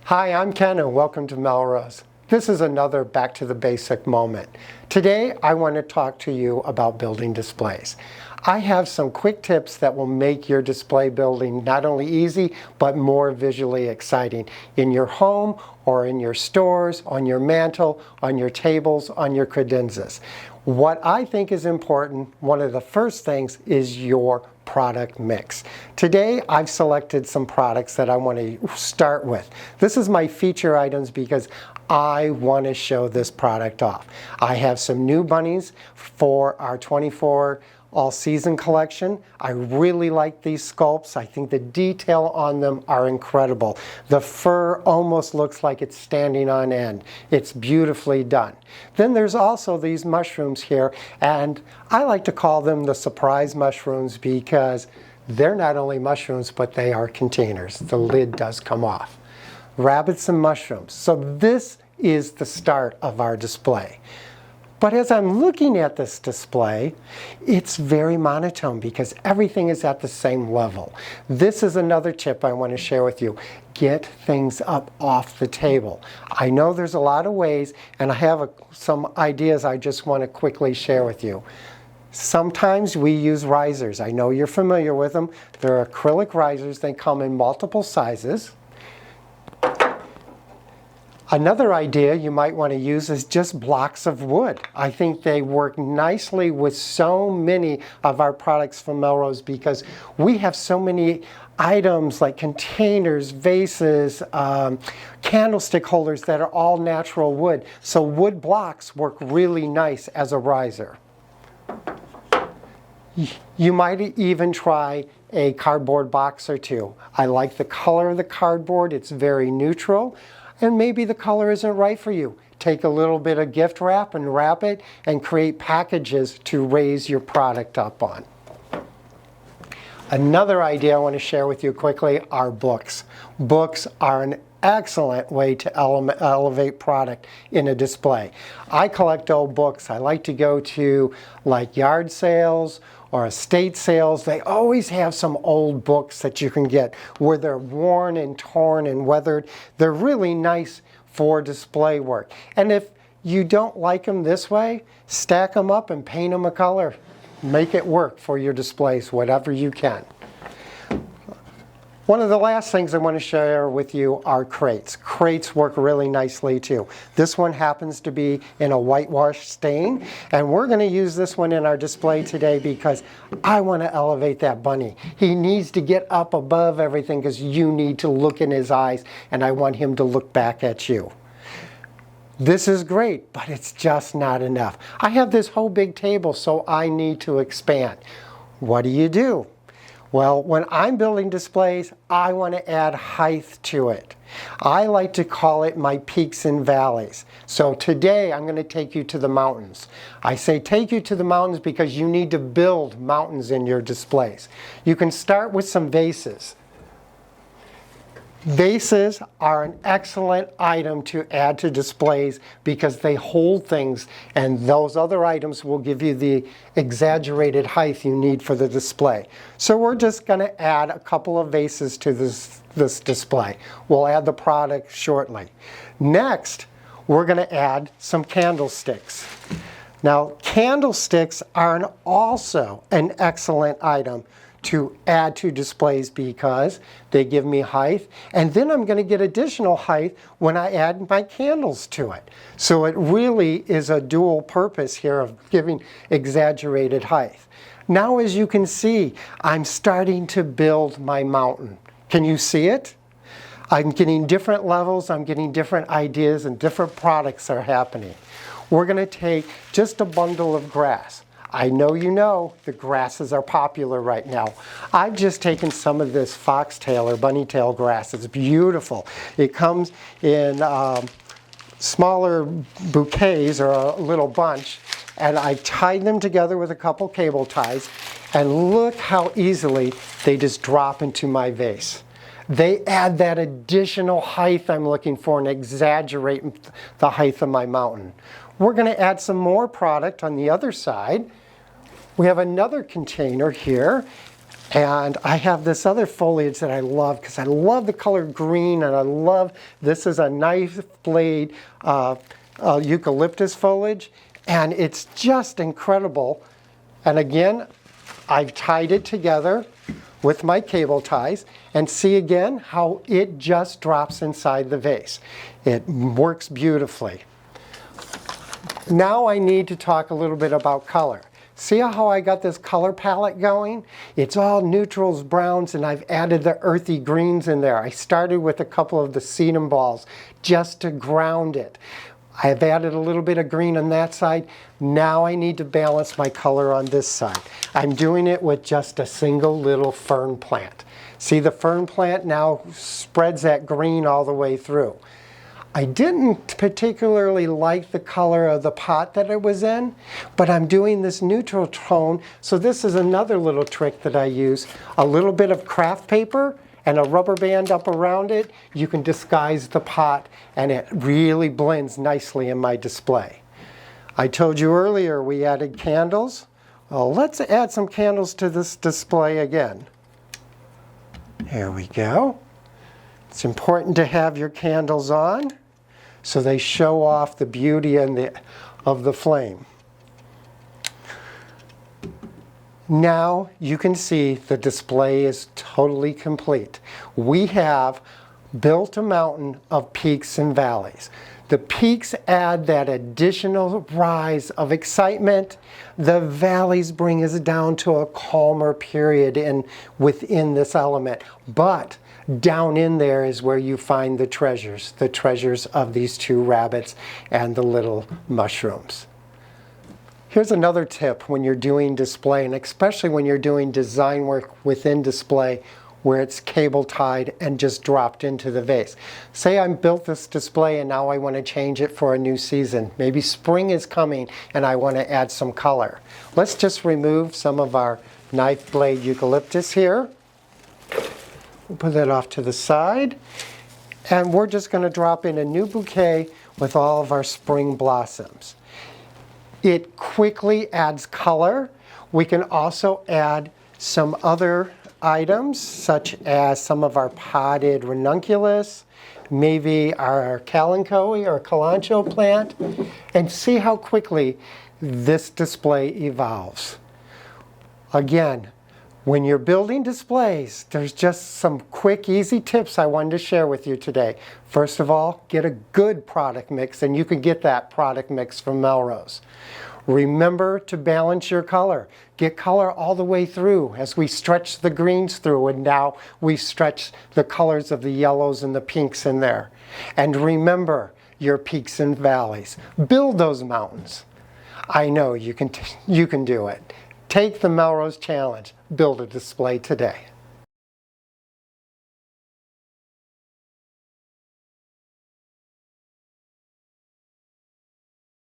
Hi, I'm Ken and welcome to Melrose. This is another back to the basic moment. Today I want to talk to you about building displays. I have some quick tips that will make your display building not only easy but more visually exciting in your home or in your stores, on your mantle, on your tables, on your credenzas. What I think is important, one of the first things, is your product mix. Today I've selected some products that I want to start with. This is my feature items because I want to show this product off. I have some new bunnies for our 24 all-season collection. I really like these sculpts. I think the detail on them are incredible. The fur almost looks like it's standing on end. It's beautifully done. Then there's also these mushrooms here, and I like to call them the surprise mushrooms because they're not only mushrooms, but they are containers. The lid does come off. Rabbits and mushrooms. So this is the start of our display. But as I'm looking at this display, it's very monotone because everything is at the same level. This is another tip I want to share with you. Get things up off the table. I know there's a lot of ways, and I have some ideas I just want to quickly share with you. Sometimes we use risers. I know you're familiar with them. They're acrylic risers. They come in multiple sizes. Another idea you might want to use is just blocks of wood. I think they work nicely with so many of our products from Melrose because we have so many items like containers, vases, candlestick holders that are all natural wood. So wood blocks work really nice as a riser. You might even try a cardboard box or two. I like the color of the cardboard. It's very neutral. And maybe the color isn't right for you. Take a little bit of gift wrap and wrap it and create packages to raise your product up on. Another idea I want to share with you quickly are books. Books are an excellent way to elevate product in a display. I collect old books. I like to go to like yard sales or estate sales. They always have some old books that you can get where they're worn and torn and weathered. They're really nice for display work. And if you don't like them this way, stack them up and paint them a color. Make it work for your displays, whatever you can. One of the last things I want to share with you are crates. Crates work really nicely too. This one happens to be in a whitewash stain, and we're going to use this one in our display today because I want to elevate that bunny. He needs to get up above everything because you need to look in his eyes, and I want him to look back at you. This is great, but it's just not enough. I have this whole big table, so I need to expand. What do? Well, when I'm building displays, I want to add height to it. I like to call it my peaks and valleys. So today I'm going to take you to the mountains. I say take you to the mountains because you need to build mountains in your displays. You can start with some vases. Vases are an excellent item to add to displays because they hold things, and those other items will give you the exaggerated height you need for the display. So we're just going to add a couple of vases to this display. We'll add the product shortly. Next, we're going to add some candlesticks. Now, candlesticks are also an excellent item to add to displays because they give me height, and then I'm going to get additional height when I add my candles to it. So it really is a dual purpose here of giving exaggerated height. Now, as you can see, I'm starting to build my mountain. Can you see it? I'm getting different levels, I'm getting different ideas, and different products are happening. We're going to take just a bundle of grass. I know you know the grasses are popular right now. I've just taken some of this foxtail or bunnytail grass. It's beautiful. It comes in smaller bouquets or a little bunch, and I tied them together with a couple cable ties, and look how easily they just drop into my vase. They add that additional height I'm looking for and exaggerate the height of my mountain. We're going to add some more product on the other side. We have another container here. And I have this other foliage that I love because I love the color green, and I love, this is a knife blade eucalyptus foliage, and it's just incredible. And again, I've tied it together with my cable ties, and see again how it just drops inside the vase. It works beautifully. Now I need to talk a little bit about color. See how I got this color palette going? It's all neutrals, browns, and I've added the earthy greens in there. I started with a couple of the sedum balls just to ground it. I have added a little bit of green on that side. Now I need to balance my color on this side. I'm doing it with just a single little fern plant. See, the fern plant now spreads that green all the way through. I didn't particularly like the color of the pot that it was in, but I'm doing this neutral tone, so this is another little trick that I use. A little bit of craft paper and a rubber band up around it. You can disguise the pot, and it really blends nicely in my display. I told you earlier we added candles. Well, let's add some candles to this display again. Here we go. It's important to have your candles on so they show off the beauty of the flame. Now you can see the display is totally complete. We have built a mountain of peaks and valleys. The peaks add that additional rise of excitement. The valleys bring us down to a calmer period within this element. But down in there is where you find the treasures of these two rabbits and the little mushrooms. Here's another tip when you're doing display, and especially when you're doing design work within display where it's cable tied and just dropped into the vase. Say I built this display and now I want to change it for a new season. Maybe spring is coming and I want to add some color. Let's just remove some of our knife blade eucalyptus here. We'll put that off to the side. And we're just going to drop in a new bouquet with all of our spring blossoms. It quickly adds color. We can also add some other items, such as some of our potted ranunculus, maybe our kalanchoe or kalanchoe plant, and see how quickly this display evolves. Again, when you're building displays, there's just some quick, easy tips I wanted to share with you today. First of all, get a good product mix, and you can get that product mix from Melrose. Remember to balance your color. Get color all the way through as we stretch the greens through, and now we stretch the colors of the yellows and the pinks in there. And remember your peaks and valleys. Build those mountains. I know you can do it. Take the Melrose Challenge. Build a display today.